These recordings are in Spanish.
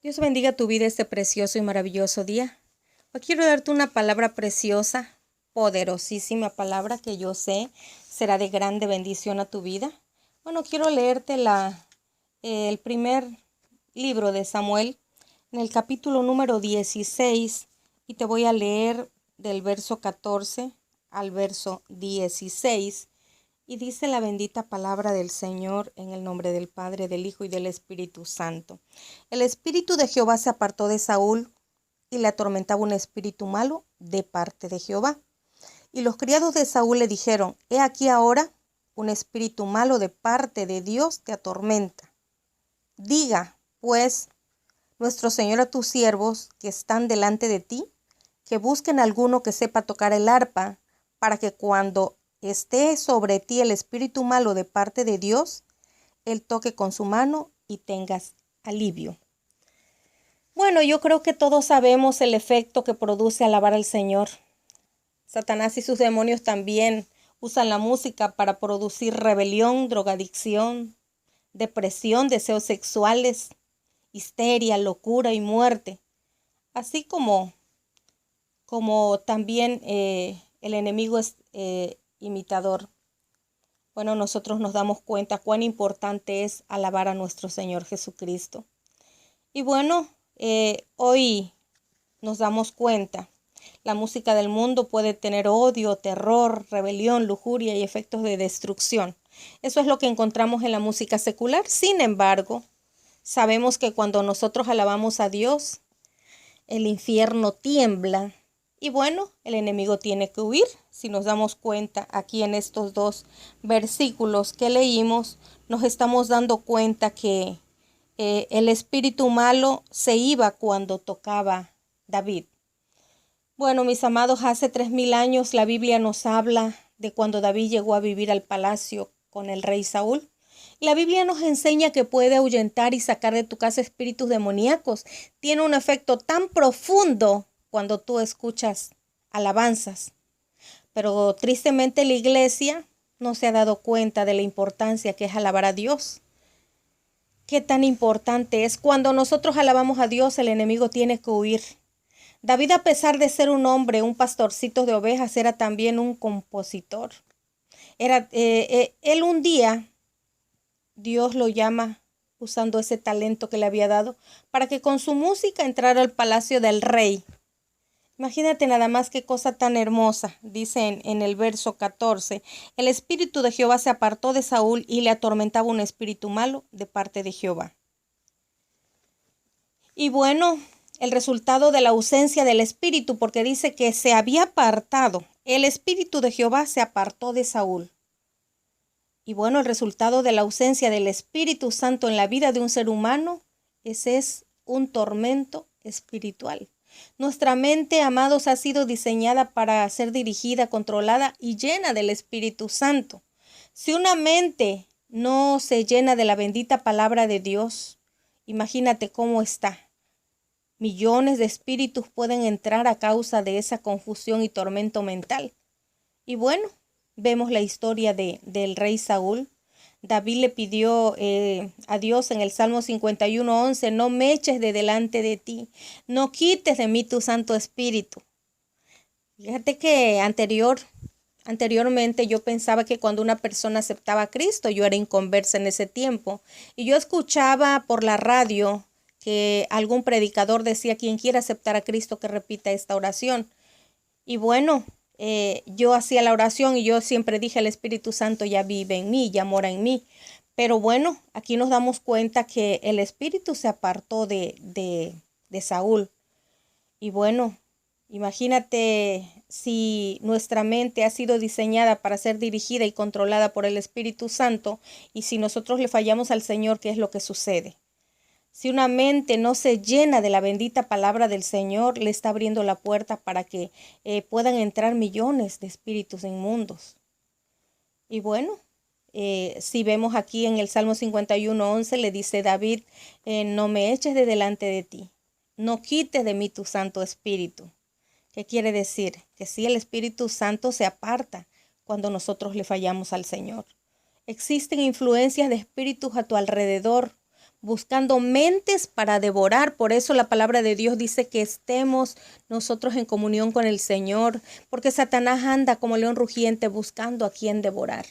Dios bendiga tu vida este precioso y maravilloso día. Hoy quiero darte una palabra preciosa, poderosísima palabra que yo sé será de grande bendición a tu vida. Bueno, quiero leerte el primer libro de Samuel, en el capítulo número 16, y te voy a leer del verso 14 al verso 16. Y dice la bendita palabra del Señor en el nombre del Padre, del Hijo y del Espíritu Santo. El espíritu de Jehová se apartó de Saúl y le atormentaba un espíritu malo de parte de Jehová. Y los criados de Saúl le dijeron: He aquí ahora un espíritu malo de parte de Dios te atormenta. Diga, pues, nuestro Señor a tus siervos que están delante de ti, que busquen alguno que sepa tocar el arpa, para que cuando esté sobre ti el espíritu malo de parte de Dios, él toque con su mano y tengas alivio. Bueno, yo creo que todos sabemos el efecto que produce alabar al Señor. Satanás y sus demonios también usan la música para producir rebelión, drogadicción, depresión, deseos sexuales, histeria, locura y muerte. Así como también el enemigo es imitador. Bueno, nosotros nos damos cuenta cuán importante es alabar a nuestro Señor Jesucristo. Y bueno, hoy nos damos cuenta, la música del mundo puede tener odio, terror, rebelión, lujuria y efectos de destrucción. Eso es lo que encontramos en la música secular. Sin embargo, sabemos que cuando nosotros alabamos a Dios, el infierno tiembla. Y bueno, el enemigo tiene que huir. Si nos damos cuenta aquí en estos dos versículos que leímos, nos estamos dando cuenta que el espíritu malo se iba cuando tocaba David. Bueno, mis amados, hace 3000 años la Biblia nos habla de cuando David llegó a vivir al palacio con el rey Saúl. La Biblia nos enseña que puede ahuyentar y sacar de tu casa espíritus demoníacos. Tiene un efecto tan profundo cuando tú escuchas alabanzas. Pero tristemente la iglesia no se ha dado cuenta de la importancia que es alabar a Dios. Qué tan importante es. Cuando nosotros alabamos a Dios, el enemigo tiene que huir. David, a pesar de ser un hombre, un pastorcito de ovejas, era también un compositor. Él un día, Dios lo llama usando ese talento que le había dado para que con su música entrara al palacio del rey. Imagínate nada más qué cosa tan hermosa. Dice en el verso 14, el espíritu de Jehová se apartó de Saúl y le atormentaba un espíritu malo de parte de Jehová. Y bueno, el resultado de la ausencia del espíritu, porque dice que se había apartado. El espíritu de Jehová se apartó de Saúl. Y bueno, el resultado de la ausencia del Espíritu Santo en la vida de un ser humano, ese es un tormento espiritual. Nuestra mente, amados, ha sido diseñada para ser dirigida, controlada y llena del Espíritu Santo. Si una mente no se llena de la bendita palabra de Dios, imagínate cómo está. Millones de espíritus pueden entrar a causa de esa confusión y tormento mental. Y bueno, vemos la historia del rey Saúl. David le pidió a Dios en el Salmo 51:11, no me eches de delante de ti, no quites de mí tu Santo Espíritu. Fíjate que anteriormente yo pensaba que cuando una persona aceptaba a Cristo, yo era inconversa en ese tiempo, y yo escuchaba por la radio que algún predicador decía: quien quiera aceptar a Cristo que repita esta oración. Y bueno, yo hacía la oración y yo siempre dije: el Espíritu Santo ya vive en mí, ya mora en mí. Pero bueno, aquí nos damos cuenta que el Espíritu se apartó de Saúl. Y bueno, imagínate si nuestra mente ha sido diseñada para ser dirigida y controlada por el Espíritu Santo, y si nosotros le fallamos al Señor, ¿qué es lo que sucede? Si una mente no se llena de la bendita palabra del Señor, le está abriendo la puerta para que puedan entrar millones de espíritus inmundos. Y bueno, si vemos aquí en el Salmo 51:11, le dice David: no me eches de delante de ti, no quites de mí tu Santo Espíritu. ¿Qué quiere decir? Que sí, el Espíritu Santo se aparta cuando nosotros le fallamos al Señor. Existen influencias de espíritus a tu alrededor. buscando mentes para devorar. Por eso la palabra de Dios dice que estemos nosotros en comunión con el Señor, porque Satanás anda como león rugiente buscando a quien devorar.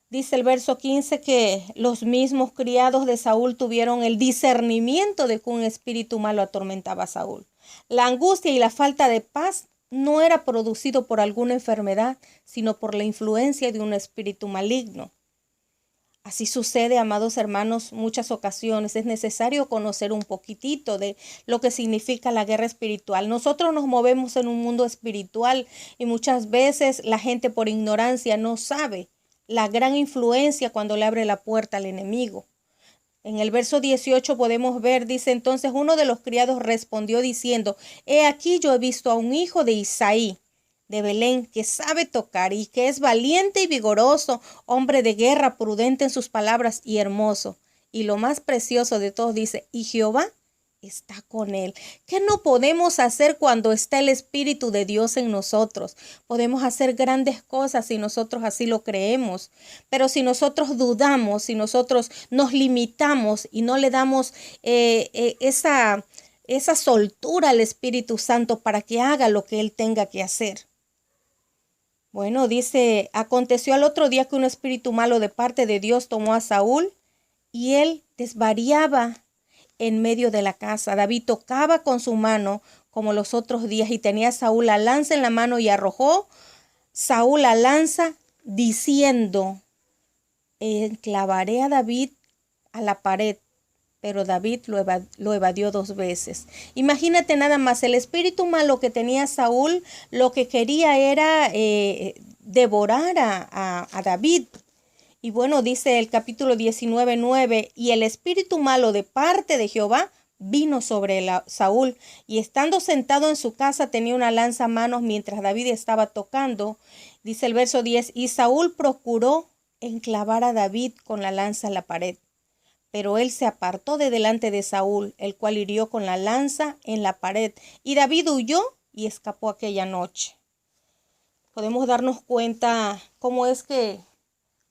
Dice el verso 15 que los mismos criados de Saúl tuvieron el discernimiento de que un espíritu malo atormentaba a Saúl. La angustia y la falta de paz no era producido por alguna enfermedad, sino por la influencia de un espíritu maligno. Así sucede, amados hermanos, muchas ocasiones. Es necesario conocer un poquitito de lo que significa la guerra espiritual. Nosotros nos movemos en un mundo espiritual y muchas veces la gente por ignorancia no sabe la gran influencia cuando le abre la puerta al enemigo. En el verso 18 podemos ver, dice, entonces uno de los criados respondió diciendo, he aquí yo he visto a un hijo de Isaí, de Belén, que sabe tocar y que es valiente y vigoroso, hombre de guerra, prudente en sus palabras y hermoso. Y lo más precioso de todos dice, y Jehová está con él. ¿Qué no podemos hacer cuando está el Espíritu de Dios en nosotros? Podemos hacer grandes cosas si nosotros así lo creemos. Pero si nosotros dudamos, si nosotros nos limitamos y no le damos esa soltura al Espíritu Santo para que haga lo que él tenga que hacer. Bueno, dice, aconteció al otro día que un espíritu malo de parte de Dios tomó a Saúl y él desvariaba en medio de la casa. David tocaba con su mano como los otros días y tenía a Saúl la lanza en la mano y arrojó Saúl la lanza diciendo, clavaré a David a la pared. Pero David lo evadió 2 veces. Imagínate nada más, el espíritu malo que tenía Saúl, lo que quería era devorar a David. Y bueno, dice el capítulo 19:9, y el espíritu malo de parte de Jehová vino sobre Saúl, y estando sentado en su casa tenía una lanza a manos mientras David estaba tocando. Dice el verso 10, y Saúl procuró enclavar a David con la lanza en la pared. Pero él se apartó de delante de Saúl, el cual hirió con la lanza en la pared, y David huyó y escapó aquella noche. Podemos darnos cuenta cómo es que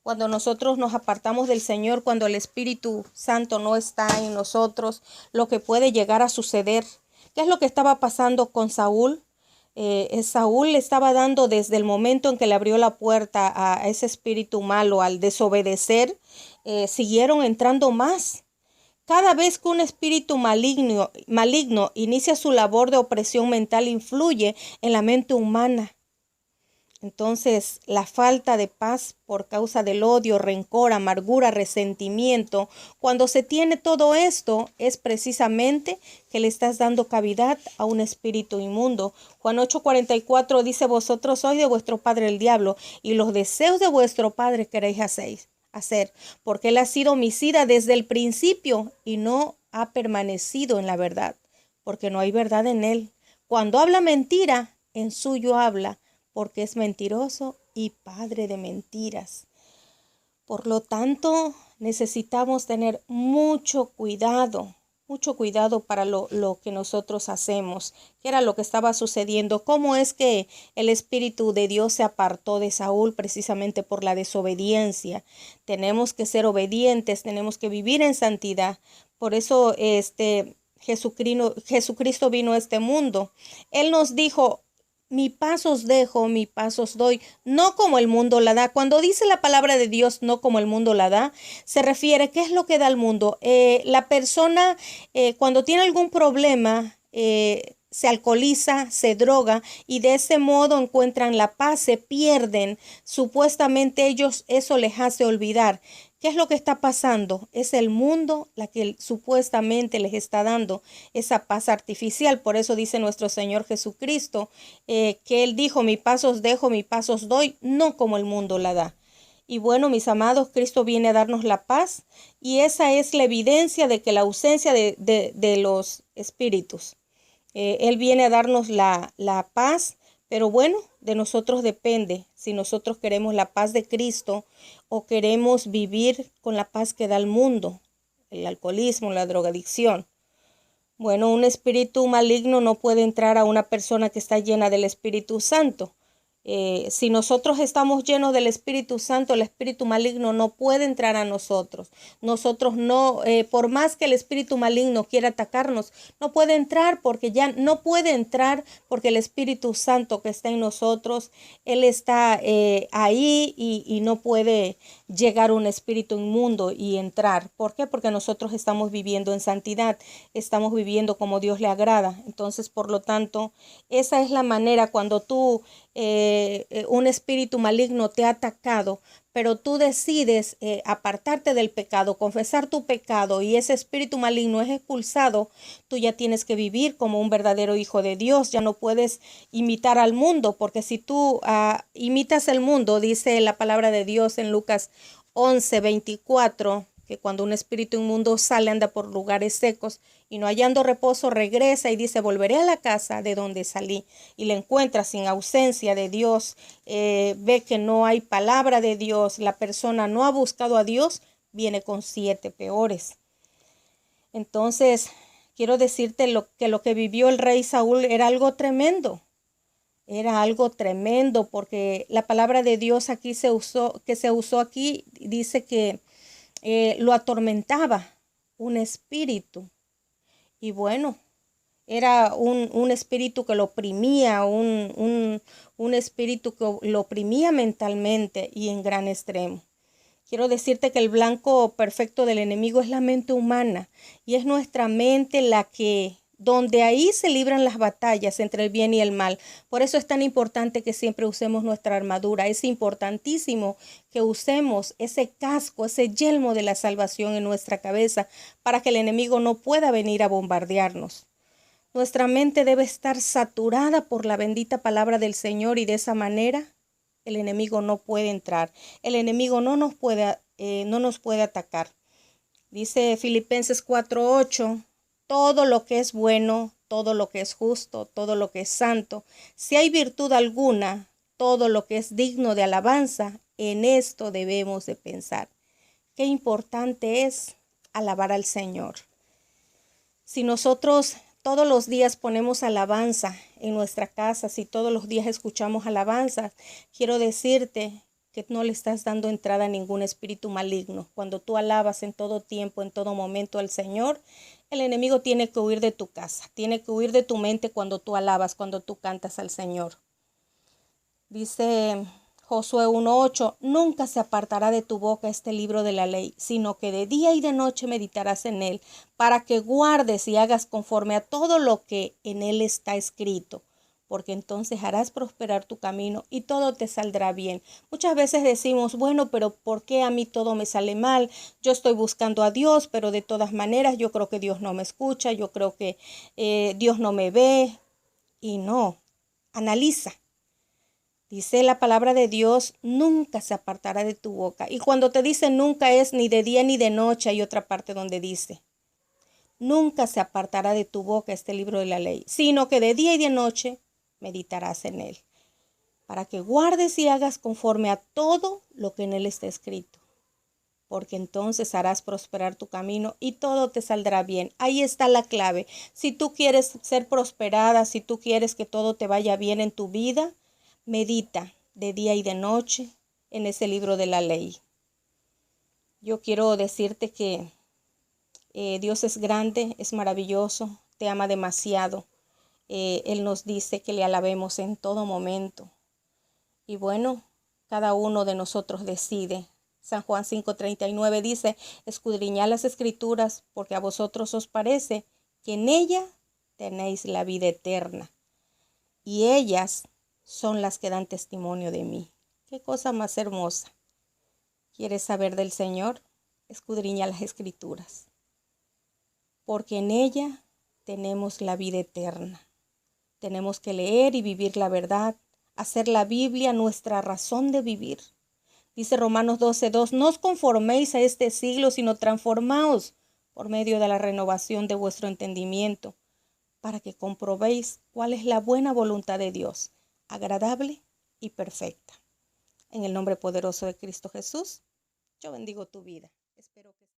cuando nosotros nos apartamos del Señor, cuando el Espíritu Santo no está en nosotros, lo que puede llegar a suceder. ¿Qué es lo que estaba pasando con Saúl? Saúl le estaba dando desde el momento en que le abrió la puerta a ese espíritu malo al desobedecer, siguieron entrando más. Cada vez que un espíritu maligno inicia su labor de opresión mental, influye en la mente humana. Entonces, la falta de paz por causa del odio, rencor, amargura, resentimiento, cuando se tiene todo esto, es precisamente que le estás dando cavidad a un espíritu inmundo. Juan 8:44 dice, vosotros sois de vuestro padre el diablo, y los deseos de vuestro padre queréis hacer, porque él ha sido homicida desde el principio y no ha permanecido en la verdad, porque no hay verdad en él. Cuando habla mentira, en suyo habla, porque es mentiroso y padre de mentiras. Por lo tanto, necesitamos tener mucho cuidado para lo que nosotros hacemos. ¿Qué era lo que estaba sucediendo? ¿Cómo es que el Espíritu de Dios se apartó de Saúl? Precisamente por la desobediencia. Tenemos que ser obedientes, tenemos que vivir en santidad. Por eso Jesucristo vino a este mundo. Él nos dijo, mi paz os dejo, mi paz os doy, no como el mundo la da. Cuando dice la palabra de Dios, no como el mundo la da, se refiere, ¿qué es lo que da el mundo? La persona cuando tiene algún problema, se alcoholiza, se droga y de ese modo encuentran la paz, se pierden. Supuestamente ellos eso les hace olvidar. ¿Qué es lo que está pasando? Es el mundo la que supuestamente les está dando esa paz artificial. Por eso dice nuestro Señor Jesucristo que Él dijo, mi paz os dejo, mi paz os doy, no como el mundo la da. Y bueno, mis amados, Cristo viene a darnos la paz y esa es la evidencia de que la ausencia de los espíritus. Él viene a darnos la paz, pero bueno, de nosotros depende si nosotros queremos la paz de Cristo o queremos vivir con la paz que da el mundo, el alcoholismo, la drogadicción. Bueno, un espíritu maligno no puede entrar a una persona que está llena del Espíritu Santo. Si nosotros estamos llenos del Espíritu Santo, el espíritu maligno no puede entrar a nosotros. Nosotros no, por más que el espíritu maligno quiera atacarnos, no puede entrar porque ya no puede entrar porque el Espíritu Santo que está en nosotros, Él está ahí y no puede llegar un espíritu inmundo y entrar. ¿Por qué? Porque nosotros estamos viviendo en santidad, estamos viviendo como Dios le agrada. Entonces, por lo tanto, esa es la manera cuando tú un espíritu maligno te ha atacado, pero tú decides apartarte del pecado, confesar tu pecado y ese espíritu maligno es expulsado, tú ya tienes que vivir como un verdadero hijo de Dios, ya no puedes imitar al mundo, porque si tú imitas el mundo, dice la palabra de Dios en Lucas 11:24, que cuando un espíritu inmundo sale, anda por lugares secos y no hallando reposo, regresa y dice, volveré a la casa de donde salí, y le encuentra sin ausencia de Dios, ve que no hay palabra de Dios, la persona no ha buscado a Dios, viene con 7 peores. Entonces, quiero decirte lo que vivió el rey Saúl era algo tremendo. Era algo tremendo porque la palabra de Dios aquí se usó aquí, dice que lo atormentaba un espíritu. Y bueno, era un espíritu que lo oprimía, un espíritu que lo oprimía mentalmente y en gran extremo. Quiero decirte que el blanco perfecto del enemigo es la mente humana y es nuestra mente donde ahí se libran las batallas entre el bien y el mal. Por eso es tan importante que siempre usemos nuestra armadura. Es importantísimo que usemos ese casco, ese yelmo de la salvación en nuestra cabeza para que el enemigo no pueda venir a bombardearnos. Nuestra mente debe estar saturada por la bendita palabra del Señor y de esa manera el enemigo no puede entrar. El enemigo no nos puede atacar. Dice Filipenses 4:8, todo lo que es bueno, todo lo que es justo, todo lo que es santo, si hay virtud alguna, todo lo que es digno de alabanza, en esto debemos de pensar. Qué importante es alabar al Señor. Si nosotros todos los días ponemos alabanza en nuestra casa, si todos los días escuchamos alabanza, quiero decirte que no le estás dando entrada a ningún espíritu maligno. Cuando tú alabas en todo tiempo, en todo momento al Señor, el enemigo tiene que huir de tu casa, tiene que huir de tu mente cuando tú alabas, cuando tú cantas al Señor. Dice Josué 1:8, nunca se apartará de tu boca este libro de la ley, sino que de día y de noche meditarás en él, para que guardes y hagas conforme a todo lo que en él está escrito, porque entonces harás prosperar tu camino y todo te saldrá bien. Muchas veces decimos, bueno, pero ¿por qué a mí todo me sale mal? Yo estoy buscando a Dios, pero de todas maneras yo creo que Dios no me escucha, yo creo que Dios no me ve. Y no, analiza. Dice la palabra de Dios, nunca se apartará de tu boca. Y cuando te dice nunca es ni de día ni de noche, hay otra parte donde dice, nunca se apartará de tu boca este libro de la ley, sino que de día y de noche meditarás en él, para que guardes y hagas conforme a todo lo que en él está escrito, porque entonces harás prosperar tu camino y todo te saldrá bien. Ahí está la clave. Si tú quieres ser prosperada, si tú quieres que todo te vaya bien en tu vida, medita de día y de noche en ese libro de la ley. Yo quiero decirte que Dios es grande, es maravilloso, te ama demasiado. Él nos dice que le alabemos en todo momento. Y bueno, cada uno de nosotros decide. San Juan 5:39 dice, escudriñad las escrituras, porque a vosotros os parece que en ella tenéis la vida eterna. Y ellas son las que dan testimonio de mí. Qué cosa más hermosa. ¿Quieres saber del Señor? Escudriña las escrituras, porque en ella tenemos la vida eterna. Tenemos que leer y vivir la verdad, hacer la Biblia nuestra razón de vivir. Dice Romanos 12:2, no os conforméis a este siglo, sino transformaos por medio de la renovación de vuestro entendimiento, para que comprobéis cuál es la buena voluntad de Dios, agradable y perfecta. En el nombre poderoso de Cristo Jesús, yo bendigo tu vida. Espero que